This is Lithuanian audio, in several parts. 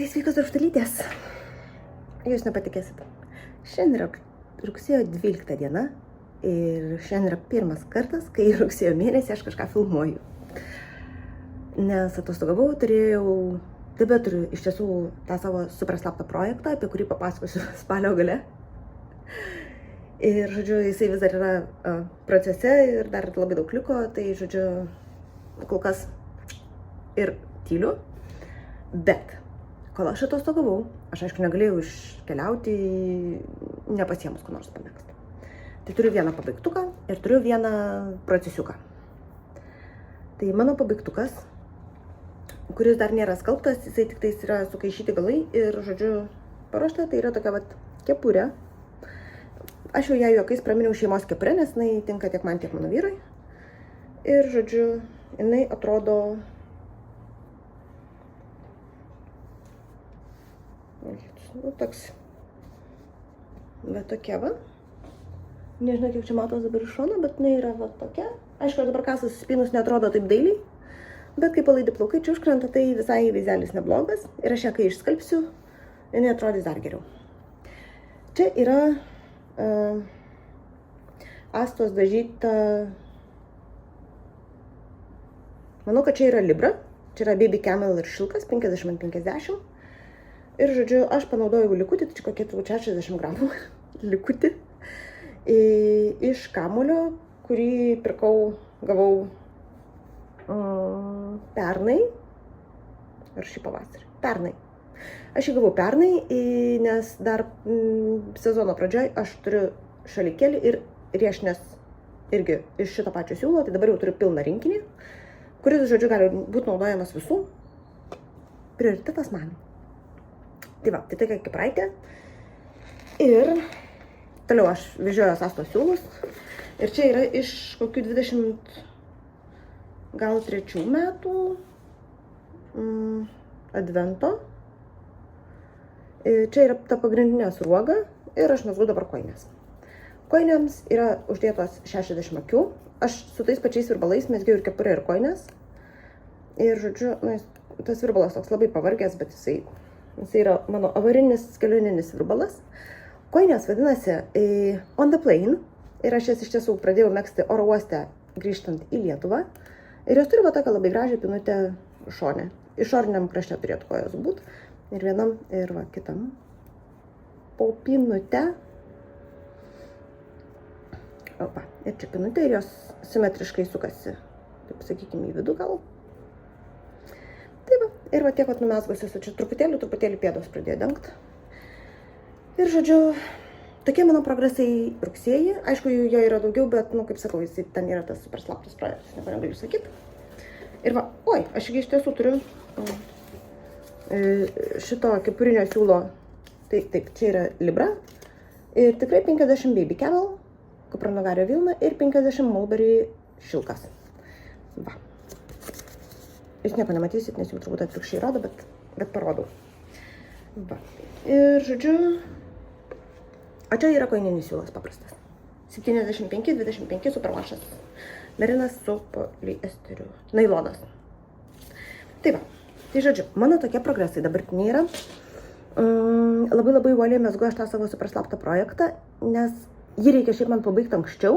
Tai sveikas rūgštalytės. Jūs nepatikėsit. Šiandien yra rugsėjo 12 diena ir šiandien yra pirmas kartas, kai rugsėjo mėnesį aš kažką filmuoju. Nes atostogavau, tebeturiu iš tiesų tą savo super slaptą projektą, apie kurį papasakosiu spalio gale. Ir, žodžiu, jisai vis dar yra procese ir dar labai daug liko, tai, žodžiu, kol kas ir tyliu. Bet, kol aš atostogavau, aš aišku negalėjau iškeliauti nepasiemus ko nors pamėgsti. Tai turiu vieną pabaigtuką ir turiu vieną procesiuką. Tai mano pabaigtukas, kuris dar nėra skalbtas, jisai tik tais yra sukaišyti galai ir, žodžiu, paruošta, tai yra tokia vat kepurė. Aš jau ją juokais praminiau šeimos kepurę, nes jinai tinka tiek man, tiek mano vyrui. Ir, žodžiu, jinai atrodo toks, bet tokia va. Nežinau, kiek čia matos dabar iš šono, bet jinai yra va tokia. Aišku, dabar kasas spynus neatrodo taip dailiai, bet kai palaidi plaukai čia užkrenta, tai visai vaizdelis neblogas. Ir aš ją kai išskalbsiu, jinai atrodys dar geriau. Čia yra Astos dažyta, manau, kad čia yra Libra, čia yra Baby Camel ir šilkas 50x50. Ir, žodžiu, aš panaudojau likutį, tai čia kokie 60 gramų likutį iš kamulio, kurį gavau pernai, ar šį pavasarį, pernai. Aš jį gavau pernai, nes dar sezono pradžioj aš turiu šalikėlį ir riešnes irgi iš šito pačio siūlo, tai dabar jau turiu pilną rinkinį, kuris, žodžiu, gali būti naudojamas visų. Prioritetas man. Tai va, tai tokia kipraitė. Ir toliau aš vežioju Astos siūlus. Ir čia yra iš kokių 23 metų advento. Čia yra ta pagrindinė sruoga ir aš mazgu dabar kojines. Kojinėms yra uždėtos 60 akių. Aš su tais pačiais virbalais mezgiau ir kepurę, ir kojines. Ir, žodžiu, tas virbalas toks labai pavargęs, bet jisai yra mano avarinis kelioninis virbalas. Kojinės vadinasi On the Plane ir aš jas iš tiesų pradėjau megzti oro uoste grįžtant į Lietuvą. Ir jos turi va tokią labai gražią pinutę šone. Išoriniam krašte turėtų kojos būti. Ir vienam, ir va kitam. Po pinutę. Opa, ir čia pinutė, ir jos simetriškai sukasi. Taip sakykime, į vidų gal. Tai va, ir va tiek vat numesgusi su čia truputėlį pėdos pradėjo dengti. Ir, žodžiu, tokie mano progresai rugsėjį. Aišku, jo yra daugiau, bet, kaip sakau, jis ten yra tas super slaptas projektas, nieko negaliu sakyti. Ir va, aš iš tiesų turiu šito kepurinio siūlo, taip, čia yra Libra ir tikrai 50 Baby Camel, kupranagario vilna ir 50 Mulberry šilkas. Va. Jūs nieko nematysit, nes jau turbūt atvirkščiai rodo, bet parodau. Va. Ir, žodžiu, o čia yra koininis siūlas paprastas. 75-25 supervašas. Merinas su poliesteriu. Nailonas. Tai va. Tai, žodžiu, mano tokie progresai dabartiniai yra. Labai uoliai mezgu aš tą savo super slaptą projektą, nes jį reikia šiaip man pabaigti anksčiau.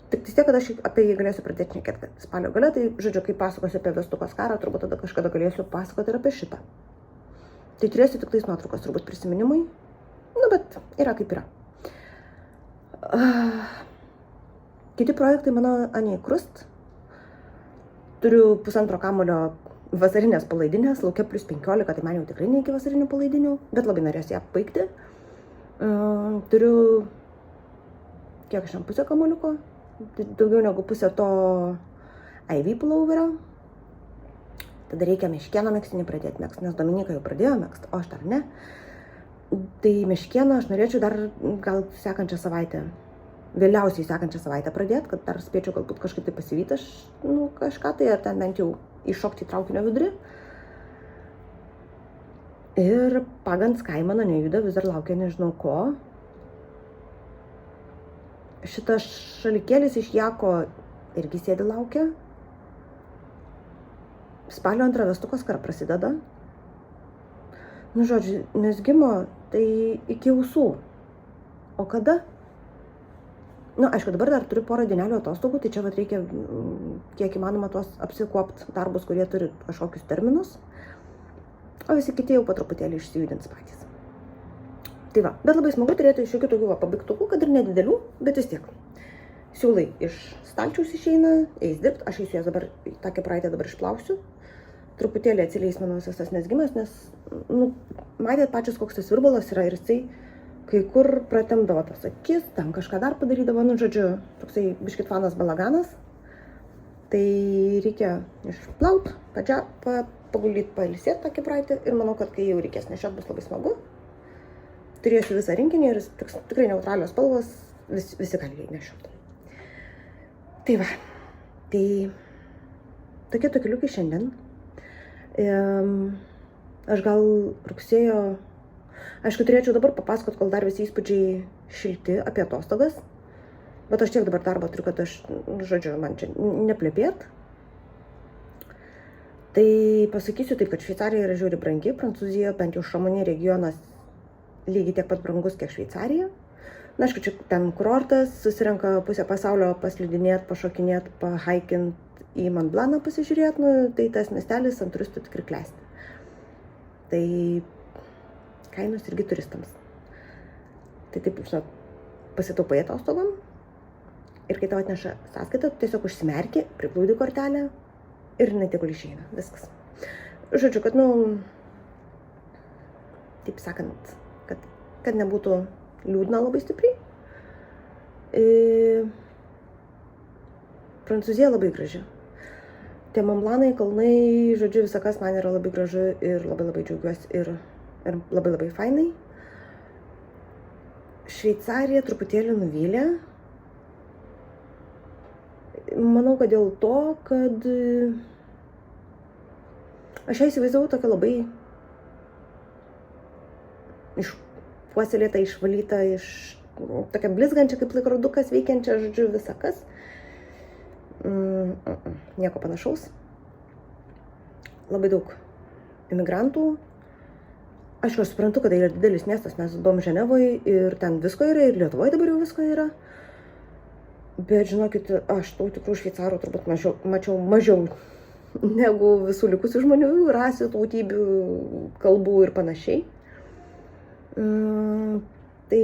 Tik tiek, kad aš apie jį galėsiu pradėti šnekėti spalio gale, tai, žodžiu, kai pasakosiu apie Vestukos karą, turbūt tada kažkada galėsiu pasakoti ir apie šitą. Tai turėsiu tik tais nuotraukos, turbūt prisiminimui. Bet yra kaip yra. Kiti projektai mano Krust. Turiu pusantro kamulio vasarinės palaidinės, laukia plus 15, tai man jau tikrai ne iki vasarinių palaidinių, bet labai norėsiu ją baigti. Turiu, kiek aš pusę kamuliuko, daugiau negu pusę to IV pulauverio. Tada reikia meškieną megztinį pradėti megzti, nes Dominika jau pradėjo megzti, o aš dar ne. Tai meškieną aš norėčiau dar gal sekančią savaitę, vėliausiai sekančią savaitę pradėti, kad dar spėčiau galbūt kažkaip tai pasivyti aš kažką tai, ar ten bent jau iššokti į traukinio vidurį. Ir Pagans kaimą nejuda, vis dar laukia nežinau ko. Šitas šalikėlis iš Jako irgi sėdi laukia. Spalio 2 Vestukos kara prasideda. Nu, žodžiu, mezgimo tai iki ausų. O kada? Nu, aišku, dabar dar turiu porą dienelių atostogų, tai čia vat reikia kiek įmanoma tuos apsikuopt darbus, kurie turi kažkokius terminus, o visi kiti jau po truputėlį išsijudins patys. Tai va, bet labai smagu turėti šiokių tokių pabaigtukų, kad ir nedidelių, bet vis tiek. Siūlai iš stalčiaus išeina, eis dirbt, aš eisiu jas dabar, tą kepraitę dabar išplausiu. Truputėlį atsileis mano visas tas mezgimas, nes, nu, matėt pačios, koks tas virbalas yra ir jisai kai kur pratemdavo tas akis, ten kažką dar padarydavo, nu, žodžiu, toksai biškit fanas balaganas. Tai reikia išplaut, paguldyt, pailsėt tą kepraitę ir manau, kad kai jau reikės nešiot, bus labai smagu. Turėsiu visą rinkinį ir tikrai neutralios spalvos, visi gali jį nešiot. Tai va, tai tokie tokiuliukai šiandien. Aš gal rugsėjo, aišku, turėčiau dabar papasakot, kol dar visi įspūdžiai šilti apie atostogas, bet aš tiek dabar darbą turiu, kad aš, žodžiu, man čia neplepėt. Tai pasakysiu taip, kad Šveicarija yra žiauriai brangi, Prancūzija, bent jau Šamonė regionas, lygiai tiek pat brangus, kiek Šveicarija. Na, aišku, čia ten kurortas, susirenka pusę pasaulio paslidinėt, pašokinėt, pahaikint, į Mont Blancą pasižiūrėt, nu, tai tas miestelis ant turistų tikrai klesti. Tai kainos irgi turistams. Tai taip, žinot, pasitaupai atostogom ir kai tau atneša sąskaitą, tu tiesiog užsimerki, priglūdi kortelę ir jinai tegul išeina. Viskas. Žodžiu, kad, nu, taip sakant, kad nebūtų liūdna labai stipriai. Prancūzija labai graži. Tie Mont Blancai, kalnai, žodžiu, visakas man yra labai gražu ir labai džiaugiuosi ir labai fainai. Šveicarija truputėlį nuvylė. Manau, kad dėl to, kad aš ją įsivaizdavau tokią labai išpuoselėtą, išvalytą, tokią blizgančią kaip laikrodukas veikiančią, žodžiu, visakas. Nieko panašaus. Labai daug imigrantų. Aišku, aš suprantu, kad tai yra didelis miestas, mes buvom Ženevoje ir ten visko yra, ir Lietuvoje dabar jau visko yra. Bet žinokit, aš tų tikrų šveicarų turbūt mačiau mažiau negu visų likusių žmonių, rasių, tautybių, kalbų ir panašiai. Tai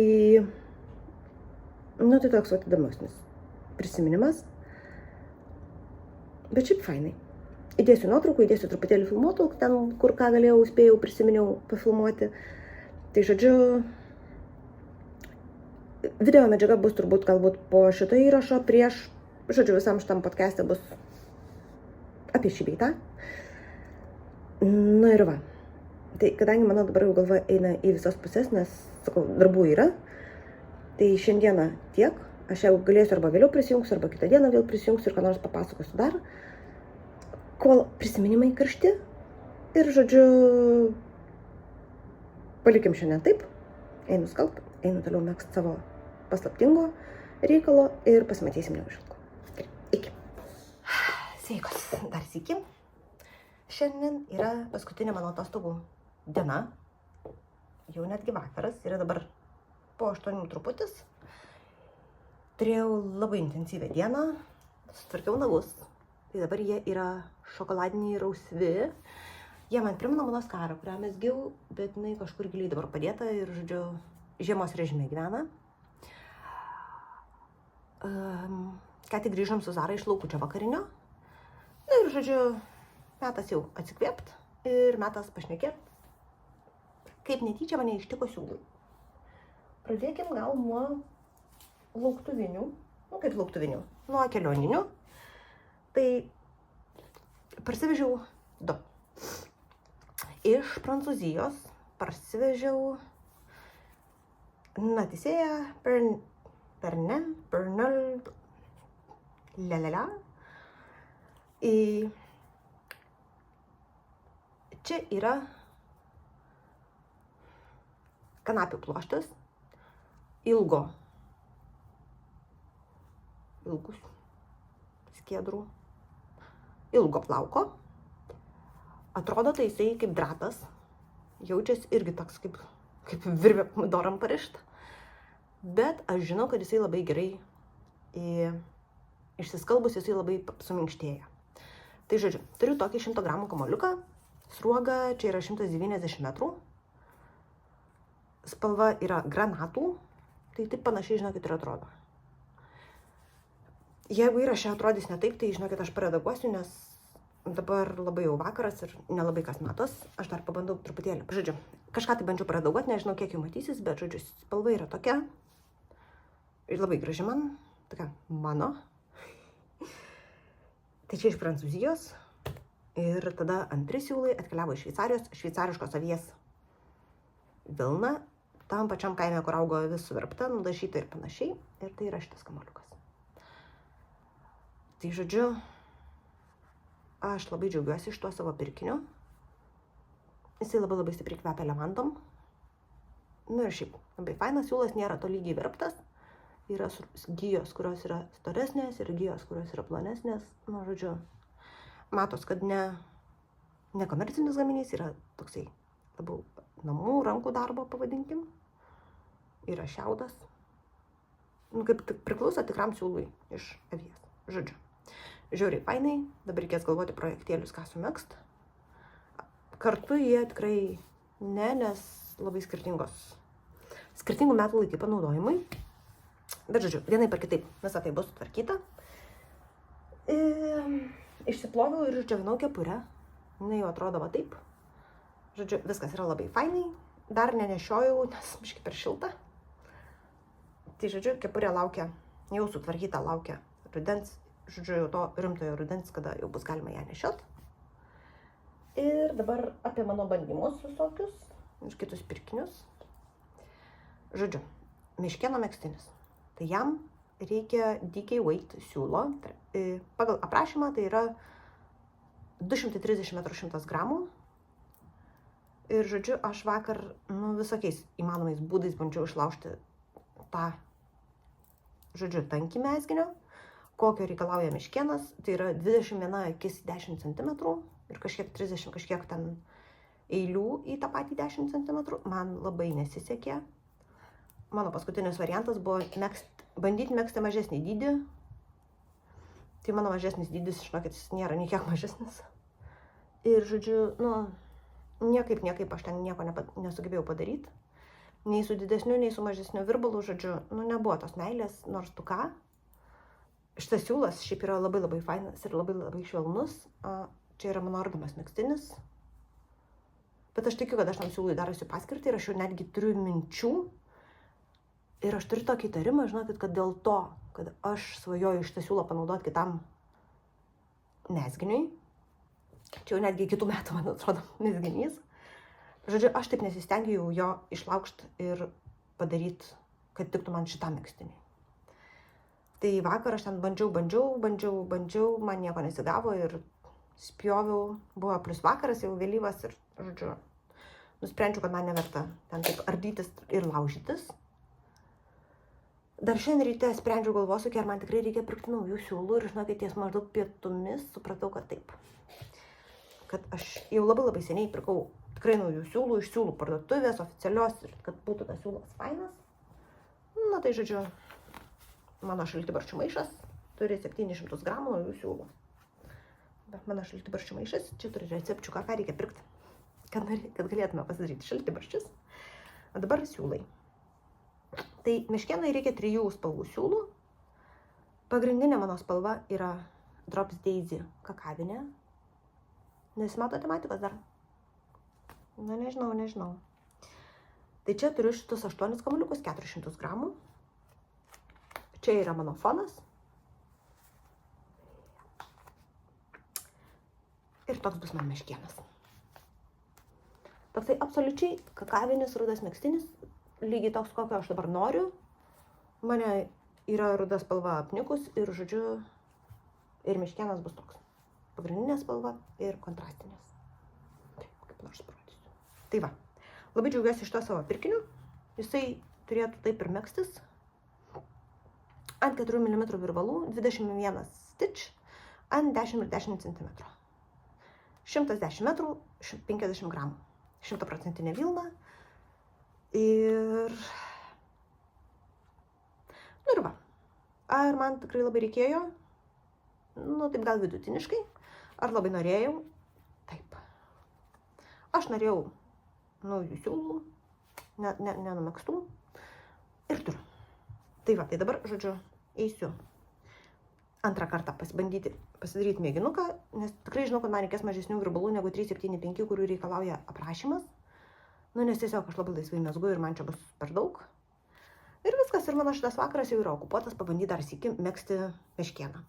toks įdomesnis prisiminimas. Bet šiaip fainai. Įdėsiu nuotraukų, įdėsiu truputėlį filmuotų, ten, kur ką galėjau, spėjau, prisiminiau pafilmuoti. Tai žodžiu, video medžiaga bus turbūt galbūt po šito įrašo, prieš, žodžiu, visam šitam podcast'e bus apie šį beitą. Nu ir va. Tai kadangi mano dabar jau galva eina į visas pusės, nes, sakau, darbų yra, tai šiandieną tiek. Aš jau galėsiu arba vėliau prisijungsiu, arba kitą dieną vėl prisijungsiu ir ką nors papasakosiu dar. Kol prisiminimai karšti. Ir, žodžiu, palikim šiandien taip. Einu skalbt, einu toliau megzt savo paslaptingo reikalo ir pasimatysim neužilgo. Iki. Sveikos, dar sykį. Šiandien yra paskutinė mano atostogų diena. Jau netgi vakaras. Yra dabar po 8 truputis. Turėjau labai intensyvią dieną, sutvarkiau nagus, tai dabar jie yra šokoladiniai rausvi. Jie man primena mano skarą, kurią mezgiau, bet jinai kažkur giliai dabar padėta ir, žodžiu, žiemos režime gyvena. Ką tik grįžom su Zara iš laukučio vakarinio. Na ir, žodžiu, metas jau atsikvėpt ir metas pašnekėt, kaip netyčia mane ištiko siūlai. Pradėkim gal nuo lauktuvinių, nu kaip lauktuvinių, nuo kelioninių. Tai parsivežiau 2. Iš Prancūzijos parsivežiau Natisėją, Pernel, Lelele. Čia yra kanapių pluoštas, ilgus skiedrų, ilgo plauko. Atrodo tai jisai kaip dratas, jaučiasi irgi toks kaip virvė pomidoram parišta. Bet aš žinau, kad jisai labai gerai išsiskalbus, jisai labai suminkštėja. Tai žodžiu, turiu tokį 100 gramų kamuoliuką, sruoga čia yra 190 metrų, spalva yra granatų, tai taip panašiai, žinokit, ir atrodo. Jeigu įraše atrodys ne taip, tai žinokit, aš paredaguosiu, nes dabar labai jau vakaras ir nelabai kas matos, aš dar pabandau truputėlį. Žodžiu, kažką tai bandžiau paredaguoti, nežinau, kiek jau matysis, bet žodžiu, spalva yra tokia. Ir labai graži man, tokia mano. Tai čia iš Prancūzijos. Ir tada antri siūlai atkeliavo iš Šveicarijos, šveicariškos avies vilna. Tam pačiam kaime, kur augo avis suvirpta, nudažyta ir panašiai. Ir tai yra šitas kamuoliukas. Tai žodžiu, aš labai džiaugiuosi iš tuo savo pirkiniu. Jisai labai stipriai kvepia levantom. Nu ir šiaip, labai fainas siūlas, nėra tolygiai virptas. Yra gijos, kurios yra storesnės ir gijos, kurios yra plonesnės. Nu, žodžiu, matos, kad ne komercinis gaminys, yra toksai labiau namų, rankų darbo, pavadinkim. Yra šiaudas. Nu, kaip priklauso tikram siūlui iš avies. Žodžiu, žiauriai fainai. Dabar reikės galvoti projektėlius, ką sumegzt. Kartu jie tikrai nes labai skirtingų metų laikai panaudojimui. Bet žodžiu, vienai per kitaip visą tai bus sutvarkyta. Išsiploviau ir išdžiovinau kepurę. Jinai jau atrodo va taip. Žodžiu, viskas yra labai fainai. Dar nenešiojau, nes biškį per šilta. Tai žodžiu, kepurė laukia, jau sutvarkyta laukia rudens. Žodžiu, jau to rimtojo rudens, kada jau bus galima ją nešiot. Ir dabar apie mano bandymus visokius ir kitus pirkinius. Žodžiu, meškėno megztinis. Tai jam reikia DK Weight siūlo. Pagal aprašymą tai yra 230 m100 gramų. Ir žodžiu, aš vakar visokiais įmanomais būdais bandžiau išlaužti tą, žodžiu, tankį mezginio, kokio reikalauja meškėnas. Tai yra 21 akis 10 cm ir kažkiek 30, kažkiek ten eilių į tą patį 10 cm. Man labai nesisekė. Mano paskutinis variantas buvo bandyti megzti mažesnį dydį. Tai mano mažesnis dydis, žinokit, jis nėra nei kiek mažesnis. Ir, žodžiu, niekaip aš ten nieko nesugebėjau padaryti. Nei su didesniu, nei su mažesniu virbalu, žodžiu, nebuvo tos meilės, nors tu ką. Šitas siūlas šiaip yra labai fainas ir labai švelnus. Čia yra mano ardomas megztinis. Bet aš tikiu, kad aš tam siūlui darosi paskirtį ir aš jau netgi turiu minčių. Ir aš turiu tokį įtarimą, žinokit, kad dėl to, kad aš svajoju šitą siūlą panaudoti kitam mezginiui, čia jau netgi kitų metų, man atrodo, mezginys. Žodžiu, aš taip nesistengiu jo išlaukšti ir padaryti, kad tiktų man šitam megztiniui. Tai vakar aš ten bandžiau, man nieko nesigavo ir spjoviau, buvo plus vakaras, jau vėlyvas ir, žodžiu, nusprendžiau, kad man neverta ten taip ardytis ir laužytis. Dar šiandien ryte sprendžiau galvosūkį, ar man tikrai reikia pirkti naujų siūlų ir, žinokit, ties maždaug pietumis supratau, kad taip. Kad aš jau labai seniai pirkau tikrai naujų siūlų iš siūlų parduotuvės, oficialios ir kad būtų tas siūlas fainas. Na tai, žodžiu, mano šaltibarščių maišas turi 700 gramų naujų siūlų. Bet mano šaltibarščių maišas, čia turi recepčiuką, ką reikia pirkti, kad galėtume pasidaryti šaltibarščius. O dabar siūlai. Tai meškėnai reikia 3 spalvų siūlų. Pagrindinė mano spalva yra Drops Daisy kakavinė. Nesimato tematikos dar? Na, nežinau. Tai čia turiu šitus 8 kamuoliukus, 400 gramų. Čia yra mano fonas. Ir toks bus man meškėnas. Toksai absoliučiai kakavinis rudas megztinis. Lygiai toks, kokio aš dabar noriu. Mane yra ruda spalva apnikus ir, žodžiu, ir meškėnas bus toks. Pagrindinė spalva ir kontrastinės. Taip, kaip nors parodysiu. Tai va, labai džiaugiuosi iš to savo pirkiniu. Jisai turėtų taip ir megztis. Ant 4 mm virbalų, 21 stitch, ant 10 ir 10 cm. 110 metrų, 50 gramų. 100% vilna. Ir va. Ar man tikrai labai reikėjo? Nu, taip gal vidutiniškai. Ar labai norėjau? Taip. Aš norėjau naujų siūlų, nenumegztų. Ir turiu. Tai va, tai dabar, žodžiu, eisiu antrą kartą pasidaryti mėginuką, nes tikrai žinau, kad man reikės mažesnių virbalų negu 375, kurių reikalauja aprašymas. Nu, nes tiesiog aš labai laisvai mezgu ir man čia bus per daug. Ir viskas, ir mano šitas vakaras jau yra okupuotas pabandyti dar sykį megzti meškieną.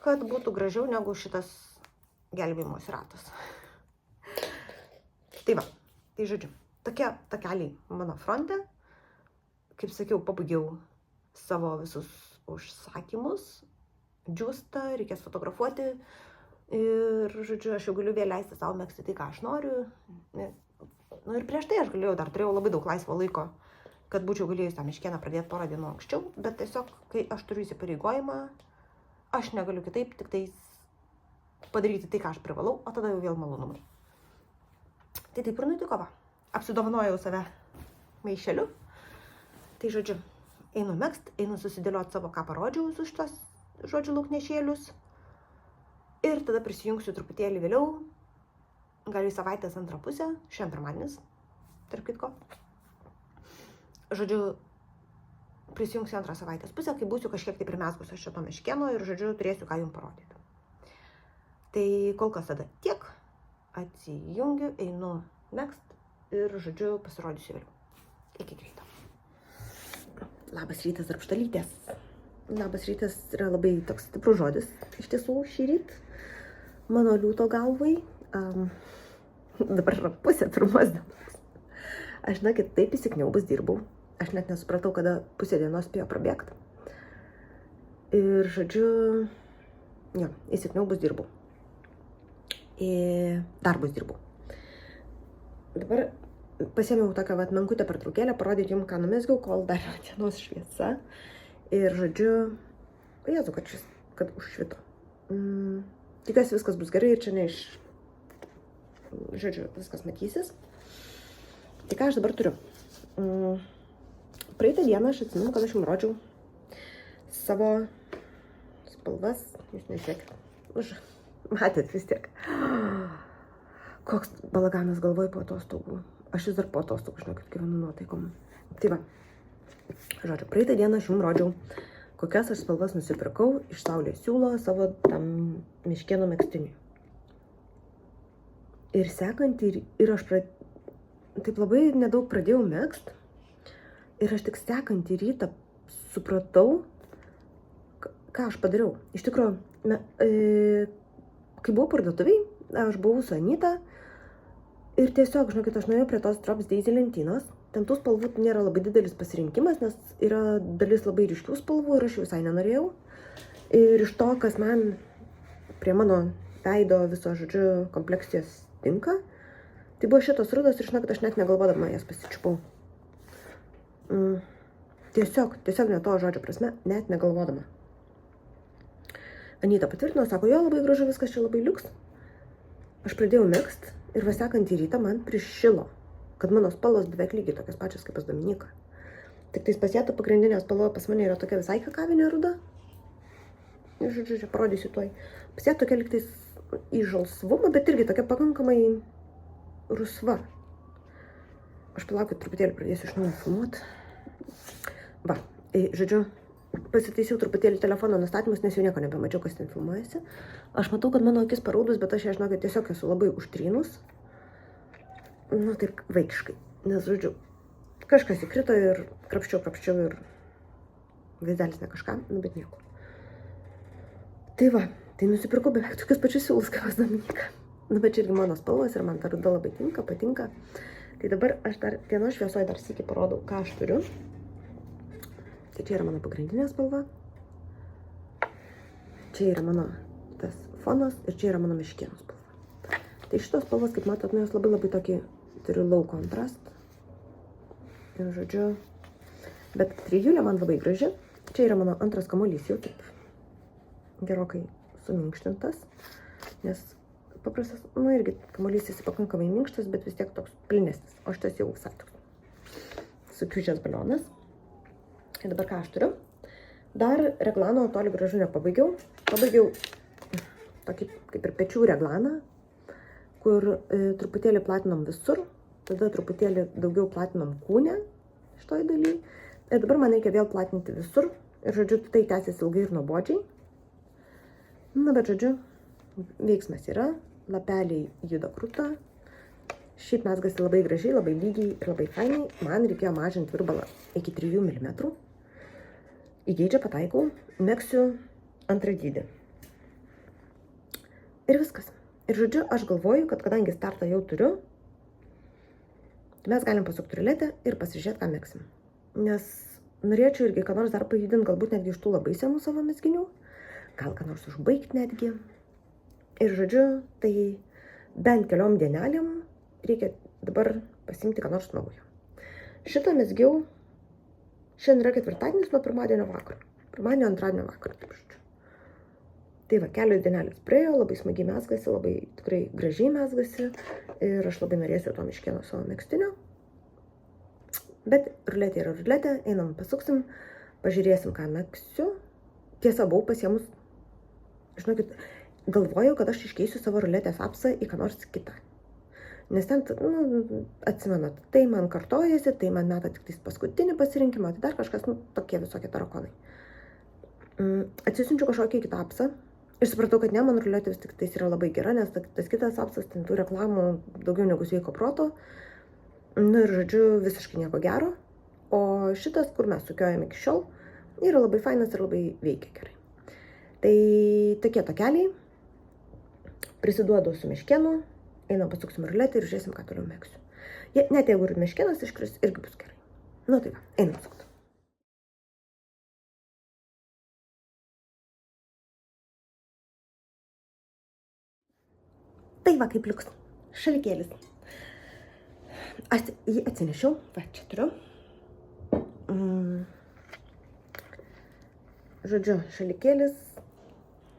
Kad būtų gražiau negu šitas gelbėjimosi ratas. Tai va, tai žodžiu, tokie takeliai mano fronte. Kaip sakiau, pabaigiau savo visus užsakymus. Džiūsta, reikės fotografuoti. Ir, žodžiu, aš jau galiu vėl leisti savo megzti tai, ką aš noriu. Nu ir prieš tai aš turėjau labai daug laisvo laiko, kad būčiau galėjus tą meškieną pradėti porą dienų anksčiau. Bet tiesiog, kai aš turiu įsipareigojimą, aš negaliu kitaip, tik tais padaryti tai, ką aš privalau, o tada jau vėl malonumai. Tai taip ir nutiko, va. Apsidovanojau save maišeliu. Tai žodžiu, einu megzt, einu susidėlioti savo, ką parodžiau su šitos, žodžiu, lauknešėlius. Ir tada prisijungsiu truputėlį vėliau, gal į savaitės antrą pusę, šiandien pirmadienis, tarp kitko. Žodžiu, prisijungsiu antrą savaitės pusę, kai būsiu kažkiek tai primezgusiu šito meškieno ir, žodžiu, turėsiu ką jums parodyti. Tai kol kas tada tiek, atsijungiu, einu megzt ir, žodžiu, pasirodysiu vėliau. Iki greito. Labas rytas, darbštalytės. Labas rytas yra labai toks stiprus žodis, iš tiesų šį rytą. Mano liūto galvai. Dabar yra pusė pirmos dienos. Aš, žinokit, taip įsikniaubus dirbau. Aš net nesupratau, kada pusė dienos spėjo prabėgti. Ir, žodžiu, jo, įsikniaubus dirbau. Darbus dirbau. Dabar pasiėmiau tokią menkutę pertraukėlę, parodyti jums, ką numezgiau, kol dar yra dienos šviesa. Ir, žodžiu, Jėzu, kad užšvito. Tikiuosi viskas bus gerai ir čia ne iš, žodžiu, viskas matysis. Tai ką aš dabar turiu? Praeitą dieną aš atsimenu, kad aš jums rodžiau savo spalvas. Jūs nežiūrėkit. Matėt vis tiek. Koks balaganas galvoj po atostogų. Aš vis dar po atostogų, žinokit, gyvenu nuotaikom. Tai va. Žodžiu, praeitą dieną aš jums rodžiau, kokias aš spalvas nusipirkau iš Saulės siūlo savo tam meškieno megztiniui. Ir sekant, ir aš taip labai nedaug pradėjau megzt. Ir aš tik sekantį rytą supratau, ką aš padariau. Iš tikrųjų, kai buvau parduotuviai, aš buvau su Anyta. Ir tiesiog, žinokit, aš nuėjau prie tos Drops Daisy lentynos. Ten tų spalvų nėra labai didelis pasirinkimas, nes yra dalis labai ryškių spalvų ir aš visai nenorėjau. Ir iš to, kas man prie mano veido viso, žodžiu, kompleksijos tinka, tai buvo šitos rudos ir, žinokit, aš net negalvodama jas pasičiupau. Tiesiog ne to žodžio prasme, net negalvodama. Anyta patvirtino, sako, jo, labai gražu, viskas čia labai liuks. Aš pradėjau megzt ir vasekantį rytą man prišilo, kad mano spalvos beveik lygiai tokias pačias kaip pas Dominiką. Tik tais pas ją ta pagrindinė spalva pas mane yra tokia visai kakavinė ruda. Ir, žodžiu, čia parodysiu tuoj. Pas ją tokia lygtais į žalsvumą, bet irgi tokia pakankamai rusva. Aš palaukit truputėlį, pradėsiu iš naujo filmuoti. Va, žodžiu, pasitaisiau truputėlį telefono nustatymus, nes jau nieko nebemačiau, kas ten filmuojasi. Aš matau, kad mano akis paraudus, bet aš ją, žinokit, tiesiog esu labai užtrynus. Nu, taip vaikiškai. Nes, žodžiu, kažkas įkrito ir krapščiau ir vaizdelis ne kažką, nu, bet nieko. Tai va, tai nusipirkau beveik tokius pačius siūlus, kaip pas Dominiką. Nu, bet čia irgi mano spalvos ir man ta ruda labai patinka. Tai dabar aš dar dienos šviesoje dar sykį parodau, ką aš turiu. Tai čia yra mano pagrindinė spalva. Čia yra mano tas fonas ir čia yra mano meškieno spalva. Tai šitos spalvos, kaip matot, nu, jos labai tokį turiu low contrast. Ir, žodžiu, bet trijulė man labai graži. Čia yra mano antras kamuolys, jau taip gerokai suminkštintas, nes paprastas, nu irgi kamuolys jis pakankamai minkštas, bet vis tiek toks plinesnis. O šitas jau visai toks sukiužęs balionas. Ir dabar ką aš turiu? Dar reglano toli gražu nepabaigiau. Pabaigiau tokį kaip ir pečių reglaną, kur truputėlį platinom visur, tada truputėlį daugiau platinom kūne šitoj daly. Ir dabar man reikia vėl platinti visur. Ir žodžiu, tai tęsiasi ilgai ir nuobodžiai. Na, bet žodžiu, veiksmas yra, lapeliai juda krūta. Šiaip mezgasi labai gražiai, labai lygiai ir labai fainai. Man reikėjo mažinti virbalą iki 3 mm. Į geidžią pataikau, megsiu antrą dydį. Ir viskas. Ir žodžiu, aš galvoju, kad kadangi startą jau turiu, mes galim pasukti ruletę ir pasižiūrėti, ką megsim. Nes norėčiau irgi, ką nors dar pajudinti, galbūt netgi iš tų labai senų savo mezginių. Gal ką nors užbaigti netgi. Ir žodžiu, tai bent keliom dienelėm reikia dabar pasimti ką nors naujo. Šitą mezgiau, šiandien yra ketvirtadienis nuo pirmadienio vakaro. Pirmadienio antradienio vakaro, taip žodžiu. Tai va, kelios dienelės praėjo, labai smagiai mezgasi, labai tikrai gražiai mezgasi. Ir aš labai norėsiu to miškėno savo megztinio. Bet ruletė yra ruletė, einam pasuksim, pažiūrėsim, ką megsiu. Tiesa, buvau pasiemus, žinokit, galvojau, kad aš iškeisiu savo ruletės apsą į ką nors kitą. Nes ten, atsimenat, tai man kartojasi, tai man meta tik tais paskutinį pasirinkimą, tai dar kažkas, tokie visokie tarakonai. Atsisiunčiu kažkokį kitą apsą ir supratau, kad ne, man ruletė vis tik tais yra labai gera, nes tas kitas apsas, ten tų reklamų daugiau negu sveiko proto. Nu ir žodžiu, visiškai nieko gero. O šitas, kur mes sukiojame iki šiol, yra labai fainas ir labai veikia gerai. Tai tokie takeliai. Prisiduodu su meškėnu, einam pasuksim ruletę ir žiūrėsim, ką toliau megsiu. Net jeigu ir meškėnas iškris, irgi bus gerai. Nu tai va, einam pasukti. Tai va, kaip liuks. Šalikėlis. Aš jį atsinešiau, va, čia turiu. Žodžiu, šalikėlis,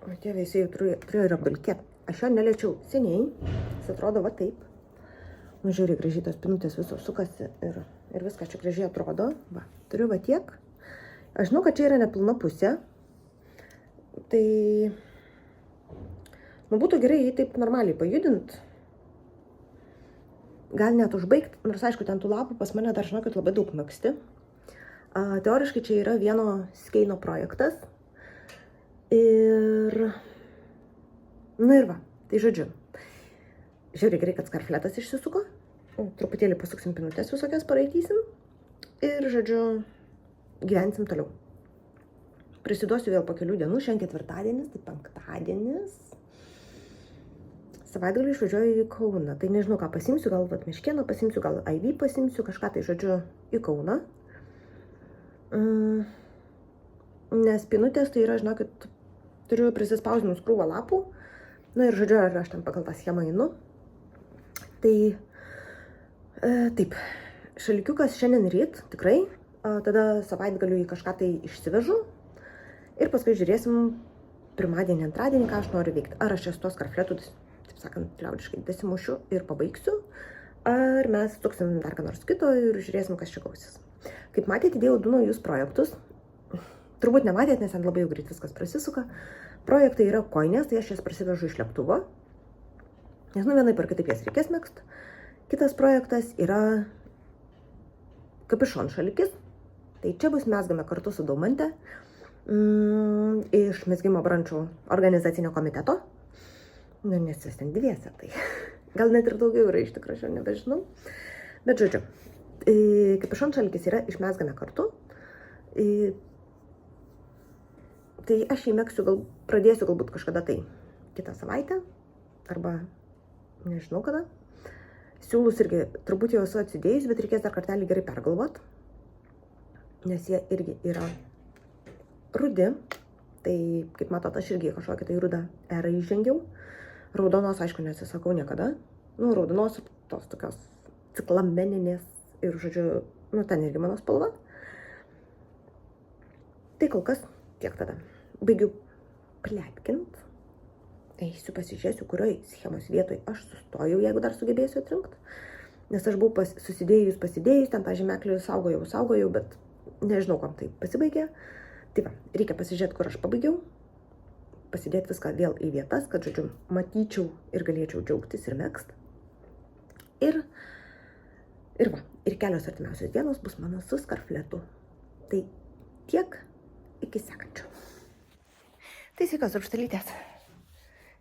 o tėvė, jisai jau turėjo ir apdulkėt. Aš jo neliečiau seniai, jis atrodo va taip. Nu, žiūrėk, gražiai tos pinutės visos sukasi ir viskas čia gražiai atrodo. Va, turiu va tiek. Aš žinau, kad čia yra nepilna pusė. Tai, būtų gerai jį taip normaliai pajudint. Gal net užbaigti, nors aišku, ten tų lapų pas mane dar, žinokit, labai daug megzti. Teoriškai čia yra vieno skeino projektas. Ir va, tai žodžiu. Žiūrėk, gerai, kad skarfletas išsisuko. Truputėlį pasuksim pinutės visokias, paraitysim. Ir žodžiu, gyvensim toliau. Prisiduosiu vėl po kelių dienų, šiandien ketvirtadienis, tai penktadienis. Savaitgalį išvažiuoju į Kauną. Tai nežinau, ką pasimsiu, gal meškėną pasimsiu, gal IV pasimsiu, kažką tai žodžiu į Kauną. Nes pinutės tai yra, žinokit, turiu prisispausdinus krūvą lapų. Na ir žodžiu, ar aš ten pagal tą schemą einu. Tai taip, šalikiukas šiandien ryt, tikrai. Tada savaitgaliu į kažką tai išsivežu. Ir paskui žiūrėsim pirmadienį, antradienį, ką aš noriu veikti. Ar aš tos skarfletus, taip sakant, liaudiškai dasimušiu ir pabaigsiu. Ar mes suksim dar ką nors kito ir žiūrėsim, kas čia gausis. Kaip matėte, įdėjau 2 naujus projektus. Turbūt nematėt, nes ten labai jau greit viskas prasisuka. Projektai yra kojinės, tai aš jas prasivežu iš lėktuvo. Nes vienaip ar kitaip jas reikės megzti. Kitas projektas yra kapišon šalikis. Tai čia bus mezgame kartu su Daumante iš mezgimo brančų organizacinio komiteto. Nu, nes vis ten dviese, tai gal net ir daugiau yra iš tikrųjų, aš nebežinau. Bet žodžiu, kapišon šalikis yra išmezgame kartu. Tai aš jį megsiu, pradėsiu galbūt kažkada tai kitą savaitę, arba nežinau kada. Siūlus irgi turbūt jau esu atsidėjus, bet reikės dar kartelį gerai pergalvot, nes jie irgi yra rudi. Tai, kaip matot, aš irgi kažkokią tai rudą erą įžengiau. Raudonos, aišku, nesisakau niekada. Nu, raudonos tos tokios ciklameninės ir, žodžiu, ten irgi mano spalva. Tai kol kas tiek tada. Baigiu pletkint. eisiu pasižiūrėsiu, kurioj schemos vietoj aš sustojau, jeigu dar sugebėsiu atrinkti. Nes aš buvau pasidėjus, ten tą žymeklį saugojau, bet nežinau, kam tai pasibaigė. Tai va, reikia pasižiūrėti, kur aš pabaigiau, pasidėti viską vėl į vietas, kad, žodžiu, matyčiau ir galėčiau džiaugtis ir megzt. Ir va, ir kelios artimiausios dienos bus mano su skarfletu. Tai tiek iki sekančio. Tai sveikos rūgštelytės.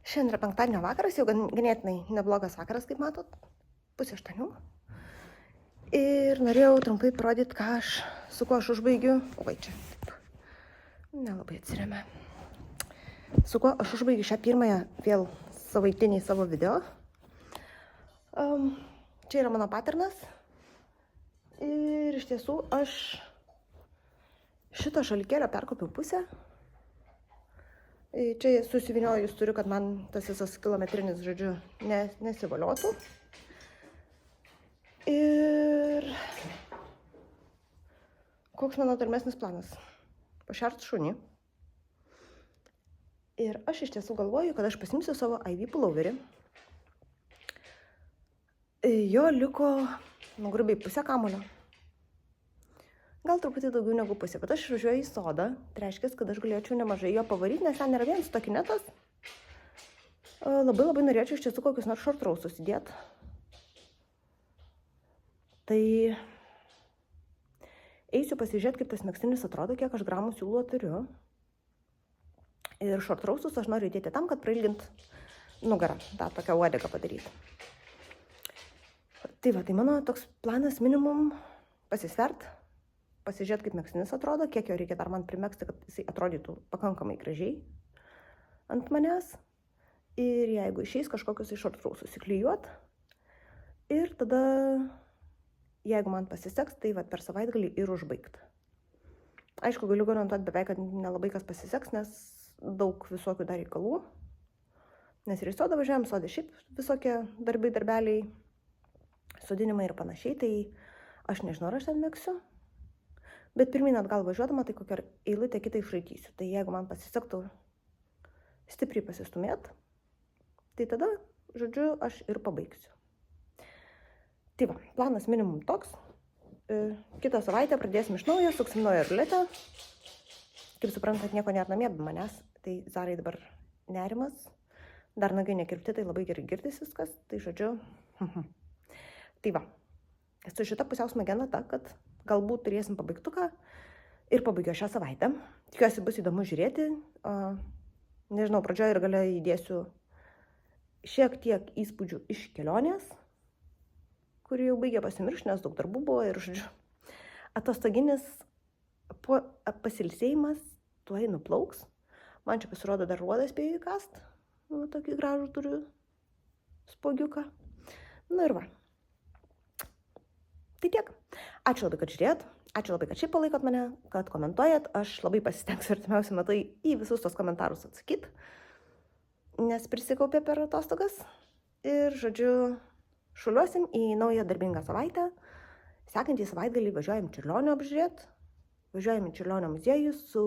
Šiandien yra penktadienio vakaras, jau ganėtinai neblogas vakaras, kaip matot, 7:30. Ir norėjau trumpai parodyti, su kuo aš užbaigiu. Oi, čia taip, nelabai atsiremia. Su kuo aš užbaigiu šią pirmąją vėl savaitinį savo video. Čia yra mano paternas. Ir iš tiesų aš šito šalikėlio perkopiau pusę. Čia susivyniojus turiu, kad man tas visas kilometrinis, žodžiu, nesivaliotų. Ir koks mano tolimesnis planas? Pašert šunį. Ir aš iš tiesų galvoju, kad aš pasimsiu savo IV pulloverį. Jo liko, grubiai, pusę kamulio. Gal truputį daugiau negu pusė, bet aš išvažiuoju į sodą. Tai reiškia, kad aš galėčiau nemažai jo pavaryti, nes ten yra vienas tokinetas. Labai norėčiau iš tiesų kokius nors šortrausus įdėti. Tai eisiu pasižiūrėti, kaip tas megztinis atrodo, kiek aš gramų siūlo turiu. Ir šortrausus aš noriu įdėti tam, kad prailgint nugarą, tą tokią uodegą padaryti. Tai va, tai mano toks planas minimum pasisvert, pasižiūrėti, kaip megztinis atrodo, kiek jo reikia dar man primegzti, kad jisai atrodytų pakankamai gražiai ant manęs. Ir jeigu išeis kažkokius iš šortrausus įklijuot. Ir tada, jeigu man pasiseks, tai va, per savaitgalį ir užbaigt. Aišku, galiu garantuoti beveik, kad nelabai kas pasiseks, nes daug visokių dar reikalų. Nes ir į sodą važiuojam, sodė šiaip visokie darbeliai, sodinimai ir panašiai, tai aš nežinau, ar aš ten megsiu. Bet pirmyn atgal važiuodama, tai kokią eilutę kitą išraitysiu. Tai jeigu man pasisektų stipriai pasistumėt, tai tada, žodžiu, aš ir pabaigsiu. Tai va, planas minimum toks. Kitą savaitę pradėsim iš naujo, suksim naują ruletę. Kaip suprantat, nieko nėra namie be manęs, tai Zarai dabar nerimas. Dar nagai nekirpti, tai labai gerai girdis viskas. Tai žodžiu, tai va. Su šita pusiau smagena ta, kad galbūt turėsim pabaigtuką ir pabaigiu šią savaitę. Tikiuosi bus įdomu žiūrėti. Nežinau, pradžioje ir gale įdėsiu šiek tiek įspūdžių iš kelionės, kuri jau baigė pasimiršti, nes daug darbų buvo ir, žodžiu, atostoginis pasilsėjimas tuoj nuplauks. Man čia pasirodo dar ruodą spėjau įkast. Tokį gražų turiu spogiuką. Na ir va. Tai tiek. Ačiū labai, kad žiūrėjot. Ačiū labai, kad šiaip palaikot mane, kad komentuojat. Aš labai pasistengsiu artimiausiu metu į visus tos komentarus atsakyti, nes prisikaupė per atostogas. Ir, žodžiu, šuliuosim į naują darbingą savaitę. Sekantį savaitgalį važiuojam Čiurlionio apžiūrėti. Važiuojam į Čiurlionio muziejų su,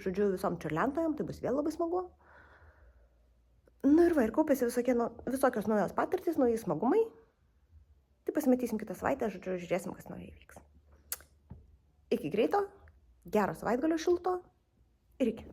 žodžiu, visom čiurlentojom. Tai bus vėl labai smagu. Na ir va, ir kaupėsi visokios naujos patirtys, nauji smagumai. Tai pasimatysim kitą savaitę, žodžiu, žiūrėsim, kas naujai vyks. Iki greito, gero savaitgalio šilto ir iki.